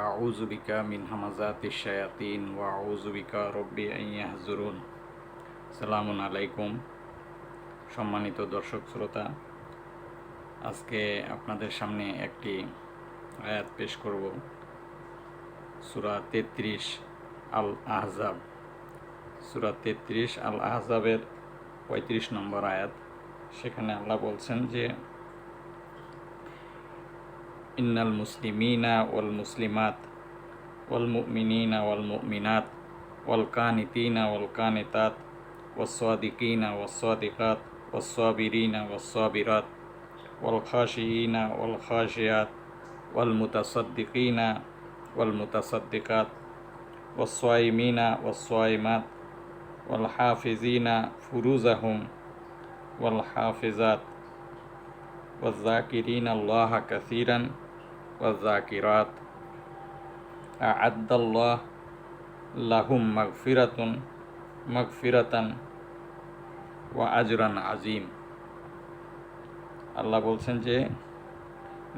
আউযু বিকা মিন হামাযাতিশ শায়াতিন ওয়া আউযু বিকা রব্বি আন ইয়াহযুরুন। সালামুন আলাইকুম সম্মানিত দর্শক শ্রোতা, আজকে আপনাদের সামনে একটি আয়াত পেশ করব। সূরা 33 আল আহজাব, সূরা 33 আল আহজাবের 35 নম্বর আয়াত। সেখানে আল্লাহ বলছেন যে ইন্নাল মুসলিমিনা ওয়াল মুসলিমাত ওয়াল মুমিনিনা ওয়াল মুমিনাত ওয়াল কানিতিনা ওয়াল কানিতাত ওয়াস-সাদিকিনা ওয়াস-সাদিকাত ওয়াস-সাবিরিনা ওয়াস-সাবিরাত ওয়াল খাশিয়িনা ওয়াল খাশিয়াত ওয়াল মুতাসাদ্দিকিনা ওয়াল মুতাসাদ্দিকাত ওয়াস-সাইমিনা ওয়াস-সাইমাত ওয়াল হাফিজিনা ফুরুজাহুম ওয়াল হাফিজাত ওয়াজ-যাকিরিনা আল্লাহা কাসীরান ওয়াজ-যাকিরাত আ'আদ্দাল্লাহু লাহুম মাগফিরাতান ওয়া আজরান আজিম। আল্লাহ বলছেন যে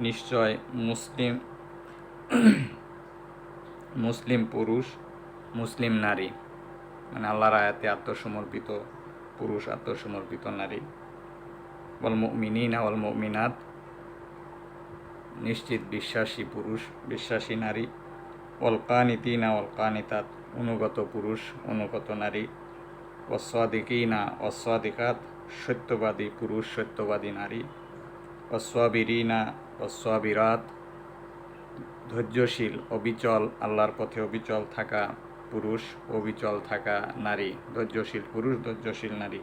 নিশ্চয় মুসলিম পুরুষ, মুসলিম নারী, মানে আল্লাহর আয়াতে আত্মসমর্পিত পুরুষ, আত্মসমর্পিত নারী, ওয়াল মুমিনিনা ওয়াল মুমিনাত, নিশ্চিত বিশ্বাসী পুরুষ, বিশ্বাসী নারী, ওয়াল কানিতিনা ওয়াল কানিতাত, অনুগত পুরুষ, অনুগত নারী, ওয়াস-সাদিকিনা ওয়াস-সাদিকাত, সত্যবাদী পুরুষ, সত্যবাদী নারী, ওয়াস-সাবিরিনা ওয়াস-সাবিরাত, ধৈর্যশীল, অবিচল, আল্লাহর পথে অবিচল থাকা পুরুষ, অবিচল থাকা নারী, ধৈর্যশীল পুরুষ, ধৈর্যশীল নারী,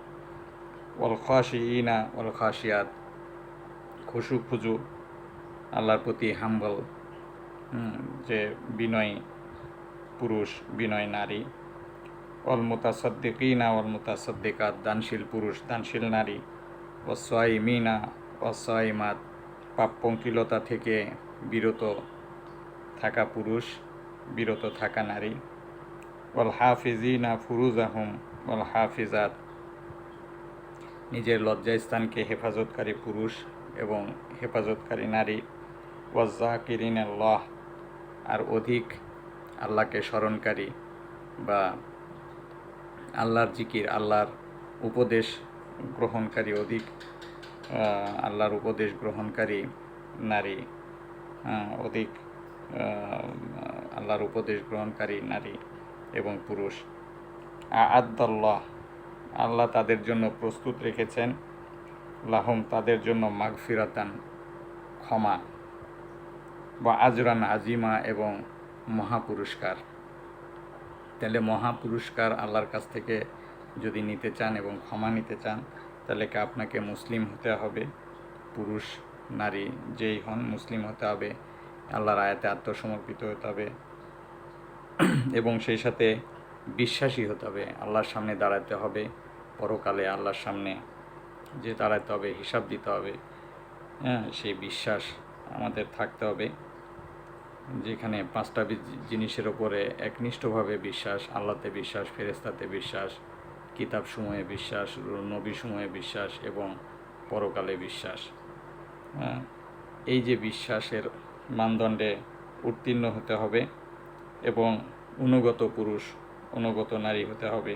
ওয়াল খাশিয়িনা ওয়াল খাশিয়াত, খুশু খুজু, আল্লাহর প্রতি হাম্বল, যে বিনয় পুরুষ, বিনয় নারী, ওয়াল মুতাসাদ্দিকিনা ওয়াল মুতাসাদ্দিকাত, দানশীল পুরুষ, দানশীল নারী, ওয়াস-সাইমিনা ওয়াস-সাইমাত, পাপ পঙ্কিলতা থেকে বিরত থাকা পুরুষ, বিরত থাকা নারী, ওয়াল হাফিজিনা ফুরুজাহুম ওয়াল হাফিজাত, নিজের লজ্জাস্থানকে হেফাজতকারী পুরুষ এবং হেফাজতকারী নারী, ওয়াজ-যাকিরিনা আল্লাহ, আর অধিক আল্লাহকে স্মরণকারী বা আল্লাহর জিকির, আল্লাহর উপদেশ গ্রহণকারী, অধিক আল্লাহর উপদেশ গ্রহণকারী নারী, অধিক আল্লাহর উপদেশ গ্রহণকারী নারী এবং পুরুষ। আ'আদ্দাল্লাহ, আল্লাহ তাদের জন্য প্রস্তুত রেখেছেন, লাহুম, তাদের জন্য, মাগফিরাতান, ক্ষমা, বা আজরান আজিমা, এবং মহাপুরস্কার। তাহলে মহাপুরস্কার আল্লাহর কাছ থেকে যদি নিতে চান এবং ক্ষমা নিতে চান, তাহলে কি আপনাকে মুসলিম হতে হবে, পুরুষ নারী যেই হন মুসলিম হতে হবে, আল্লাহর আয়াতে আত্মসমর্পিত হতে হবে, এবং সেই সাথে বিশ্বাসী হতে হবে, আল্লাহর সামনে দাঁড়াতে হবে, পরকালে আল্লাহর সামনে যে দাঁড়াতে হবে, হিসাব দিতে হবে, সেই বিশ্বাস আমাদের থাকতে হবে, যেখানে 5টা জিনিসের ওপরে একনিষ্ঠভাবে বিশ্বাস: আল্লাহতে বিশ্বাস, ফেরেশতাতে বিশ্বাস, কিতাবসমূহে বিশ্বাস, নবীসমূহে বিশ্বাস এবং পরকালে বিশ্বাস। এই যে বিশ্বাসের মানদণ্ডে উত্তীর্ণ হতে হবে এবং অনুগত পুরুষ, অনুগত নারী হতে হবে,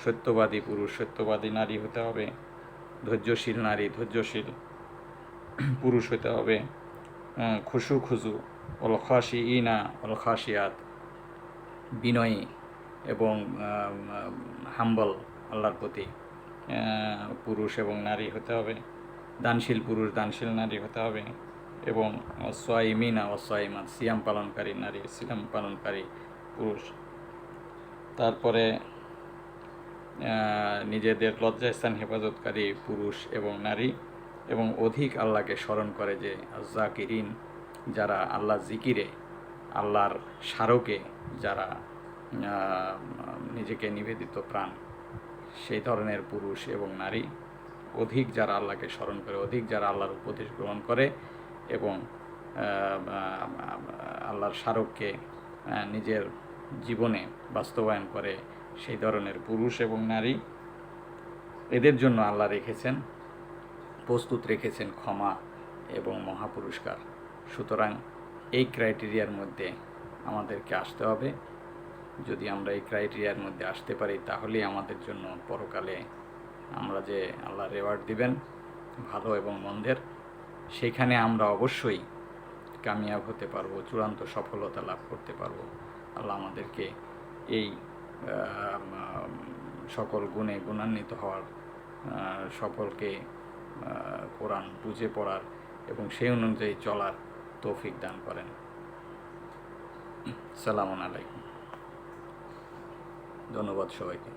সত্যবাদী পুরুষ, সত্যবাদী নারী হতে হবে, ধৈর্যশীল নারী, ধৈর্যশীল পুরুষ হতে হবে, খুশু খুজু, ওয়াল খাশিয়িনা ওয়াল খাশিয়াত, বিনয়ী এবং হাম্বল, আল্লাহর প্রতি পুরুষ এবং নারী হতে হবে, দানশীল পুরুষ, দানশীল নারী হতে হবে, এবং সাইমিনা ওয়াস-সাইমাত, সিয়াম পালনকারী নারী, সিয়াম পালনকারী পুরুষ। তারপরে নিজেদের লজ্জাস্থান হেফাজতকারী পুরুষ এবং নারী, এবং অধিক আল্লাহকে স্মরণ করে, যে আয-যাকিরিন, যারা আল্লাহ জিকিরে, আল্লাহর স্মারকে যারা নিজেকে নিবেদিত প্রাণ, সেই ধরনের পুরুষ এবং নারী, অধিক যারা আল্লাহকে স্মরণ করে, অধিক যারা আল্লাহর উপদেশ গ্রহণ করে এবং আল্লাহর স্মারককে নিজের জীবনে বাস্তবায়ন করে, সেই ধরনের পুরুষ এবং নারী, এদের জন্য আল্লাহ রেখেছেন, প্রস্তুত রেখেছেন ক্ষমা এবং মহাপুরস্কার। সুতরাং এই ক্রাইটেরিয়ার মধ্যে আমাদেরকে আসতে হবে। যদি আমরা এই ক্রাইটেরিয়ার মধ্যে আসতে পারি তাহলেই আমাদের জন্য পরকালে আমরা যে আল্লাহ রেওয়ার্ড দিবেন ভালো এবং মন্দের, সেখানে আমরা অবশ্যই কামিয়াব হতে পারবো, চূড়ান্ত সফলতা লাভ করতে পারবো। আল্লাহ আমাদেরকে এই সকল গুণে গুণান্বিত হওয়ার, সকলকে কোরআন বুঝে পড়ার এবং সেই অনুযায়ী চলার তৌফিক দান করেন। সালামুন আলাইকুম। ধন্যবাদ সবাইকে।